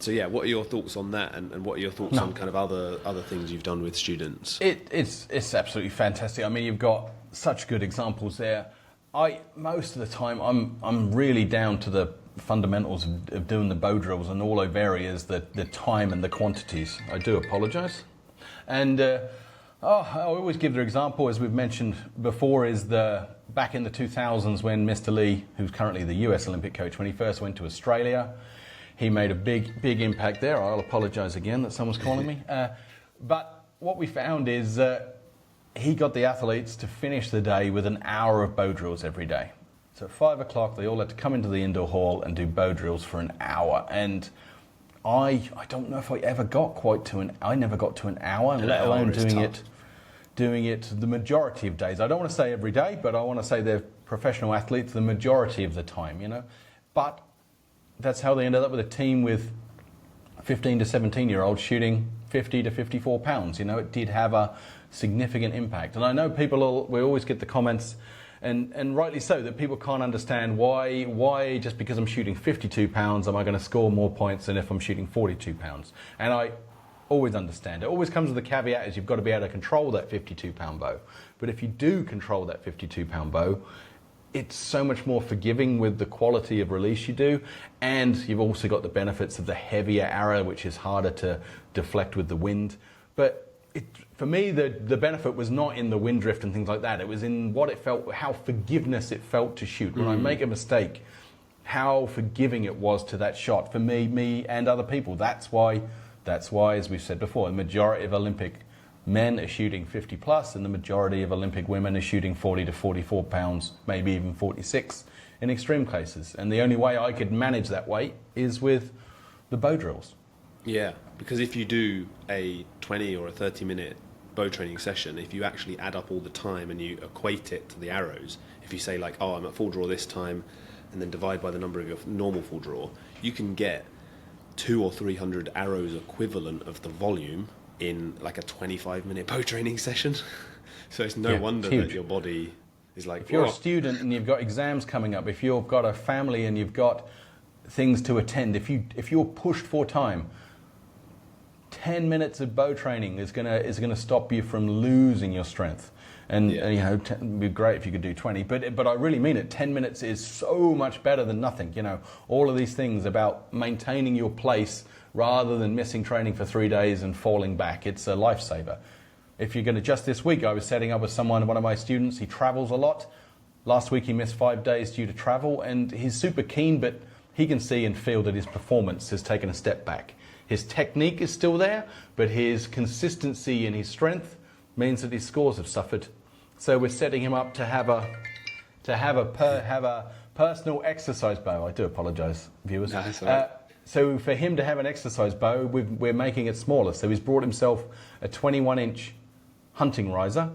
So yeah, what are your thoughts on that, and what are your thoughts on kind of other things you've done with students? It's absolutely fantastic. I mean, you've got such good examples there. Most of the time I'm really down to the fundamentals of doing the bow drills and all those areas, the time and the quantities. I do apologise. And I always give the example, as we've mentioned before, is back in the 2000s when Mr. Lee, who's currently the US Olympic coach, when he first went to Australia, he made a big impact there. I'll apologise again that someone's calling me. But what we found is he got the athletes to finish the day with an hour of bow drills every day. So at 5 o'clock, they all had to come into the indoor hall and do bow drills for an hour. And I don't know if I ever got I never got to an hour, let alone doing it the majority of days. I don't want to say every day, but I want to say they're professional athletes the majority of the time, you know. But that's how they ended up with a team with 15 to 17-year-olds shooting 50 to 54 pounds. You know, it did have a significant impact. And I know we always get the comments, and rightly so, that people can't understand why just because I'm shooting 52 pounds am I going to score more points than if I'm shooting 42 pounds. And I always understand. It always comes with the caveat is you've got to be able to control that 52-pound bow. But if you do control that 52-pound bow, it's so much more forgiving with the quality of release you do, and you've also got the benefits of the heavier arrow, which is harder to deflect with the wind. But for me, the benefit was not in the wind drift and things like that. It was in what it felt, how forgiveness it felt to shoot. When I make a mistake, how forgiving it was to that shot for me and other people. That's why, as we've said before, the majority of Olympic men are shooting 50 plus, and the majority of Olympic women are shooting 40 to 44 pounds, maybe even 46 in extreme cases. And the only way I could manage that weight is with the bow drills. Yeah, because if you do a 20 or a 30-minute bow training session, if you actually add up all the time and you equate it to the arrows, if you say like, oh, I'm at full draw this time, and then divide by the number of your normal full draw, you can get 200 or 300 arrows equivalent of the volume in like a 25-minute bow training session. So it's no wonder that your body is like... If you're a student and you've got exams coming up, if you've got a family and you've got things to attend, if you're pushed for time, 10 minutes of bow training is gonna stop you from losing your strength. And you know, it'd be great if you could do 20, but I really mean it. 10 minutes is so much better than nothing. You know, all of these things about maintaining your place rather than missing training for 3 days and falling back. It's a lifesaver. If you're going to, just this week, I was setting up with one of my students. He travels a lot. Last week he missed 5 days due to travel, and he's super keen, but he can see and feel that his performance has taken a step back. His technique is still there, but his consistency and his strength means that his scores have suffered. So we're setting him up to have a personal exercise bow. I do apologise, viewers. No, that's all right. So for him to have an exercise bow, we're making it smaller. So he's brought himself a 21-inch hunting riser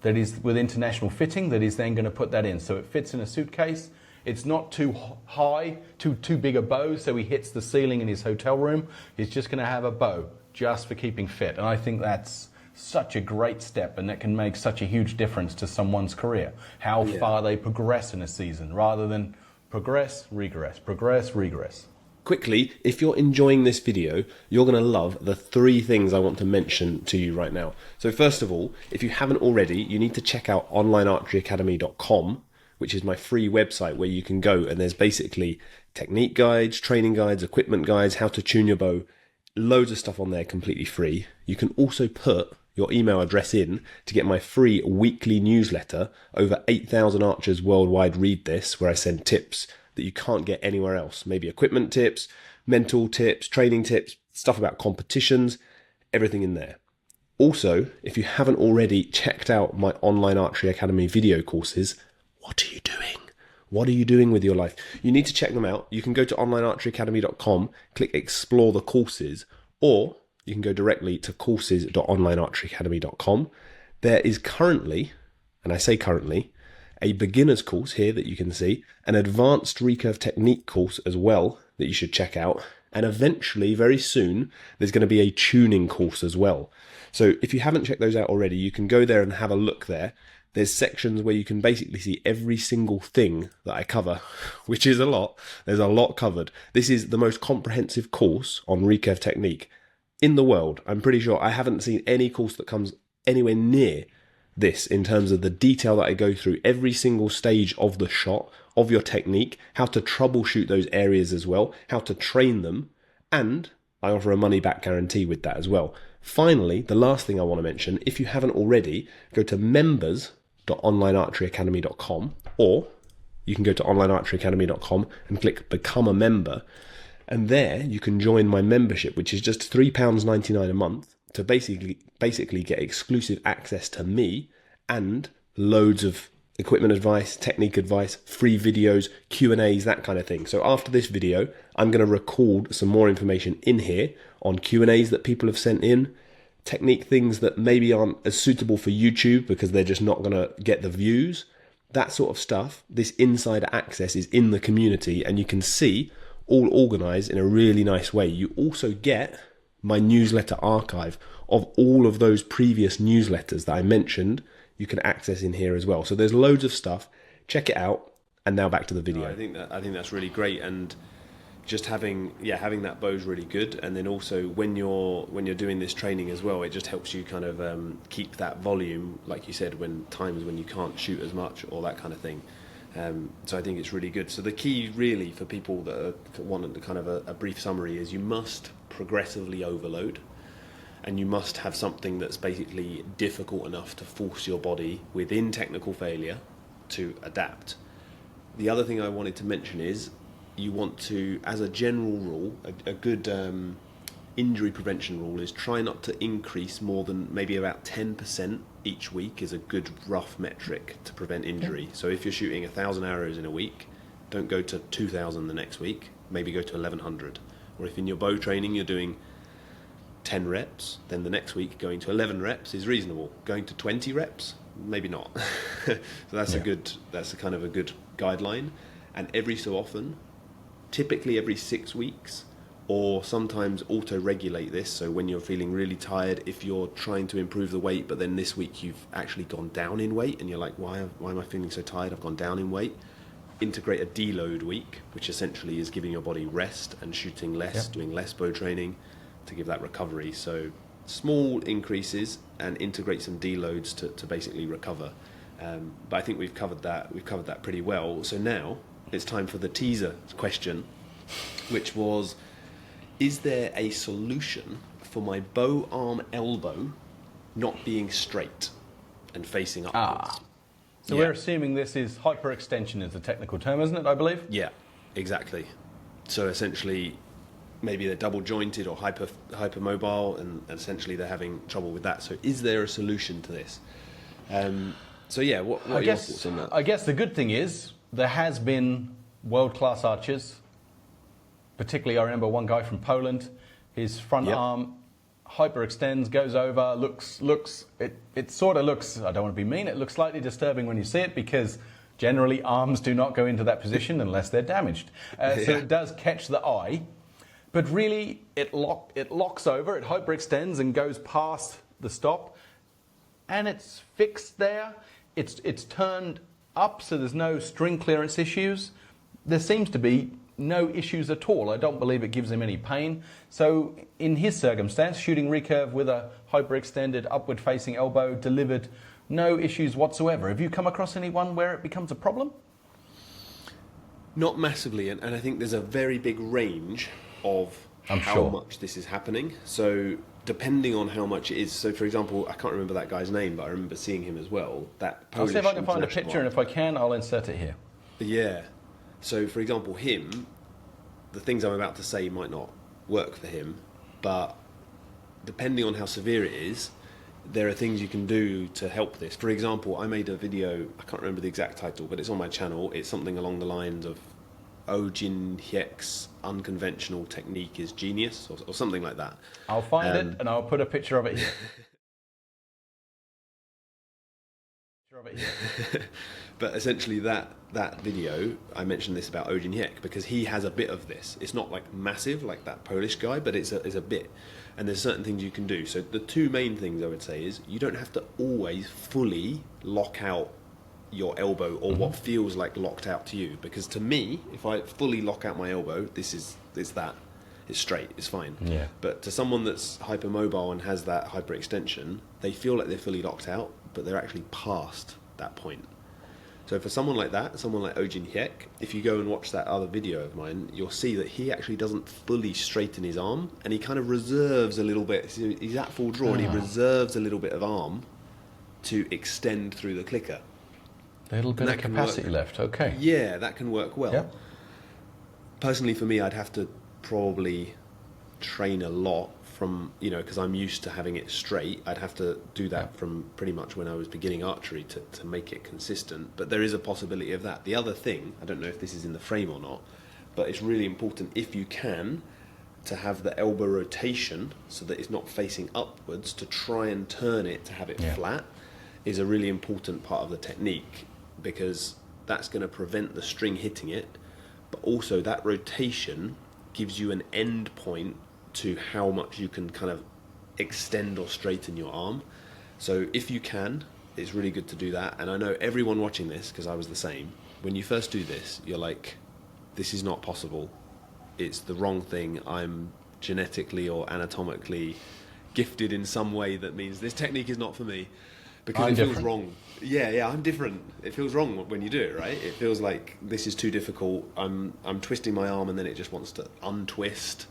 that is with international fitting that he's then going to put that in. So it fits in a suitcase. It's not too high, too big a bow, so he hits the ceiling in his hotel room. He's just going to have a bow just for keeping fit. And I think that's such a great step, and that can make such a huge difference to someone's career. How far they progress in a season, rather than progress, regress, progress, regress. Quickly, if you're enjoying this video, you're going to love the 3 things I want to mention to you right now. So first of all, if you haven't already, you need to check out onlinearcheryacademy.com, which is my free website where you can go, and there's basically technique guides, training guides, equipment guides, how to tune your bow, loads of stuff on there completely free. You can also put your email address in to get my free weekly newsletter. Over 8,000 archers worldwide read this, where I send tips that you can't get anywhere else. Maybe equipment tips, mental tips, training tips, stuff about competitions, everything in there. Also, if you haven't already checked out my Online Archery Academy video courses, what are you doing? What are you doing with your life? You need to check them out. You can go to onlinearcheryacademy.com, click explore the courses, or you can go directly to courses.onlinearcheryacademy.com. There is currently, and I say currently, a beginner's course here that you can see, an advanced recurve technique course as well that you should check out, and eventually, very soon, there's going to be a tuning course as well. So if you haven't checked those out already, you can go there and have a look there. there's sections where you can basically see every single thing that I cover, which is a lot. There's a lot covered. This is the most comprehensive course on recurve technique in the world. I'm pretty sure I haven't seen any course that comes anywhere near this in terms of the detail that I go through every single stage of the shot, of your technique, how to troubleshoot those areas as well, how to train them, and I offer a money back guarantee with that as well. Finally, the last thing I want to mention, if you haven't already, go to members.onlinearcheryacademy.com, or you can go to onlinearcheryacademy.com and click become a member. And there you can join my membership, which is just £3.99 a month, to basically get exclusive access to me and loads of equipment advice, technique advice, free videos, Q&As, that kind of thing. So after this video, I'm going to record some more information in here on Q&As that people have sent in, technique things that maybe aren't as suitable for YouTube because they're just not going to get the views, that sort of stuff. This insider access is in the community and you can see all organized in a really nice way. You also get my newsletter archive of all of those previous newsletters that I mentioned. You can access in here as well. So there's loads of stuff. Check it out. And now back to the video. I think that's really great, and just having that bow is really good. And then also when you're doing this training as well, it just helps you kind of keep that volume, like you said, when times when you can't shoot as much or that kind of thing. So I think it's really good. So the key really for people that want kind of a brief summary is you must progressively overload, and you must have something that's basically difficult enough to force your body within technical failure to adapt. The other thing I wanted to mention is you want to, as a general rule, a good injury prevention rule is try not to increase more than maybe about 10% each week is a good rough metric to prevent injury. So if you're shooting 1,000 arrows in a week, don't go to 2,000 the next week, maybe go to 1,100. Or if in your bow training you're doing 10 reps, then the next week going to 11 reps is reasonable. Going to 20 reps, maybe not. So that's a kind of a good guideline. And every so often, typically every 6 weeks, or sometimes auto-regulate this. So when you're feeling really tired, if you're trying to improve the weight, but then this week you've actually gone down in weight and you're like, why am I feeling so tired? I've gone down in weight. Integrate a deload week, which essentially is giving your body rest and shooting less, doing less bow training to give that recovery. So small increases and integrate some deloads to basically recover. But I think we've covered that pretty well. So now it's time for the teaser question, which was, is there a solution for my bow arm elbow not being straight and facing upwards? So we're assuming this is hyperextension is the technical term, isn't it, I believe? Yeah, exactly. So essentially, maybe they're double jointed or hypermobile, and essentially they're having trouble with that. So is there a solution to this? So yeah, what are your thoughts on that? I guess the good thing is there has been world-class archers. Particularly, I remember one guy from Poland, his front arm hyperextends, goes over, it sort of looks, I don't want to be mean, it looks slightly disturbing when you see it because generally arms do not go into that position unless they're damaged. So it does catch the eye, but really it locks over, it hyperextends and goes past the stop, and it's fixed there. It's turned up so there's no string clearance issues. There seems to be no issues at all. I don't believe it gives him any pain. So in his circumstance, shooting recurve with a hyperextended upward facing elbow delivered no issues whatsoever. Have you come across anyone where it becomes a problem? Not massively, and I think there's a very big range of how much this is happening. So depending on how much it is. So for example, I can't remember that guy's name, but I remember seeing him as well. I'll see if I can find a picture, and if I can, I'll insert it here. Yeah. So, for example, him, the things I'm about to say might not work for him, but depending on how severe it is, there are things you can do to help this. For example, I made a video, I can't remember the exact title, but it's on my channel. It's something along the lines of Ojin Hyek's unconventional technique is genius, or something like that. I'll find it, and I'll put a picture of it here. of it here. But essentially that video, I mentioned this about Odin Yek because he has a bit of this. It's not like massive like that Polish guy, but it's a bit. And there's certain things you can do. So the two main things I would say is you don't have to always fully lock out your elbow or what feels like locked out to you. Because to me, if I fully lock out my elbow, it's straight, it's fine. Yeah. But to someone that's hypermobile and has that hyperextension, they feel like they're fully locked out, but they're actually past that point. So for someone like that, someone like Ojin Hiek, if you go and watch that other video of mine, you'll see that he actually doesn't fully straighten his arm, and he kind of reserves a little bit. So he's at full draw, and he reserves a little bit of arm to extend through the clicker. A little bit of capacity left, okay. Yeah, that can work well. Yep. Personally, for me, I'd have to probably train a lot from, because I'm used to having it straight. I'd have to do that from pretty much when I was beginning archery to make it consistent. But there is a possibility of that. The other thing, I don't know if this is in the frame or not, but it's really important, if you can, to have the elbow rotation so that it's not facing upwards, to try and turn it to have it flat, is a really important part of the technique, because that's going to prevent the string hitting it, but also that rotation gives you an end point to how much you can kind of extend or straighten your arm. So if you can, it's really good to do that. And I know everyone watching this, because I was the same, when you first do this, you're like, this is not possible. It's the wrong thing. I'm genetically or anatomically gifted in some way that means this technique is not for me. Because it feels wrong. Yeah, I'm different. It feels wrong when you do it, right? It feels like this is too difficult. I'm twisting my arm and then it just wants to untwist,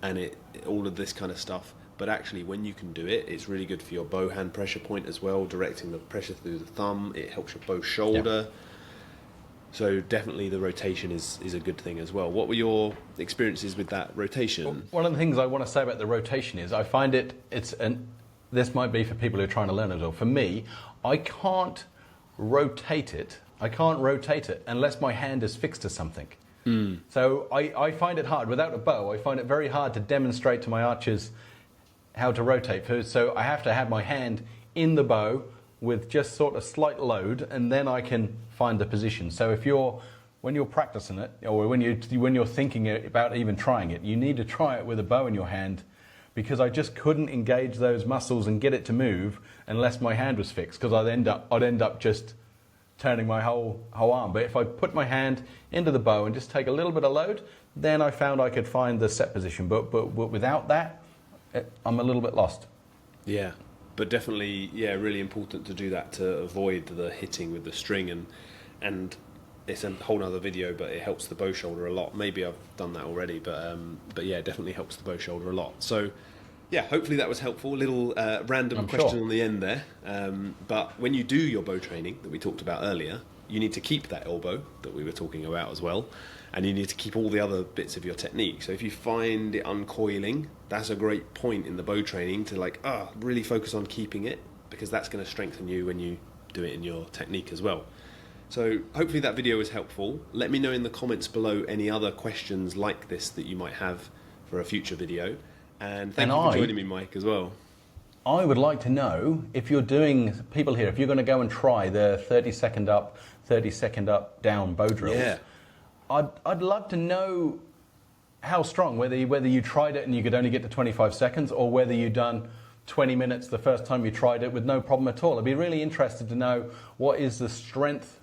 and all of this kind of stuff. But actually, when you can do it, it's really good for your bow hand pressure point as well, directing the pressure through the thumb. It helps your bow shoulder. Yeah. So definitely the rotation is a good thing as well. What were your experiences with that rotation? One of the things I want to say about the rotation is I find this might be for people who are trying to learn it all. For me, I can't rotate it. I can't rotate it unless my hand is fixed to something. So I find it hard. Without a bow, I find it very hard to demonstrate to my archers how to rotate. So I have to have my hand in the bow with just sort of slight load, and then I can find the position. So when you're practicing it, or when you're thinking about even trying it, you need to try it with a bow in your hand, because I just couldn't engage those muscles and get it to move unless my hand was fixed, because I'd end up just turning my whole arm. But if I put my hand into the bow and just take a little bit of load, then I found I could find the set position. But without that, I'm a little bit lost. Yeah, but definitely, really important to do that to avoid the hitting with the string, and it's a whole other video, but it helps the bow shoulder a lot. Maybe I've done that already, but yeah, definitely helps the bow shoulder a lot. So yeah, hopefully that was helpful. A little random question on the end there. But when you do your bow training that we talked about earlier, you need to keep that elbow that we were talking about as well, and you need to keep all the other bits of your technique. So if you find it uncoiling, that's a great point in the bow training to really focus on keeping it, because that's going to strengthen you when you do it in your technique as well. So hopefully that video was helpful. Let me know in the comments below any other questions like this that you might have for a future video. And thank you for joining me, Mike, as well. I would like to know if you're doing, people here, if you're going to go and try the 30-second up, 30-second up, down bow drills. Yeah. I'd love to know how strong, whether you tried it and you could only get to 25 seconds, or whether you'd done 20 minutes the first time you tried it with no problem at all. I'd be really interested to know what is the strength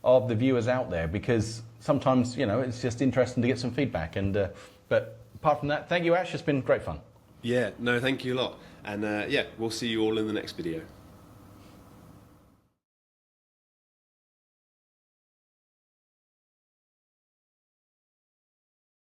of the viewers out there, because sometimes, it's just interesting to get some feedback. And but apart from that, thank you, Ash. It's been great fun. Yeah, no, thank you a lot. And we'll see you all in the next video.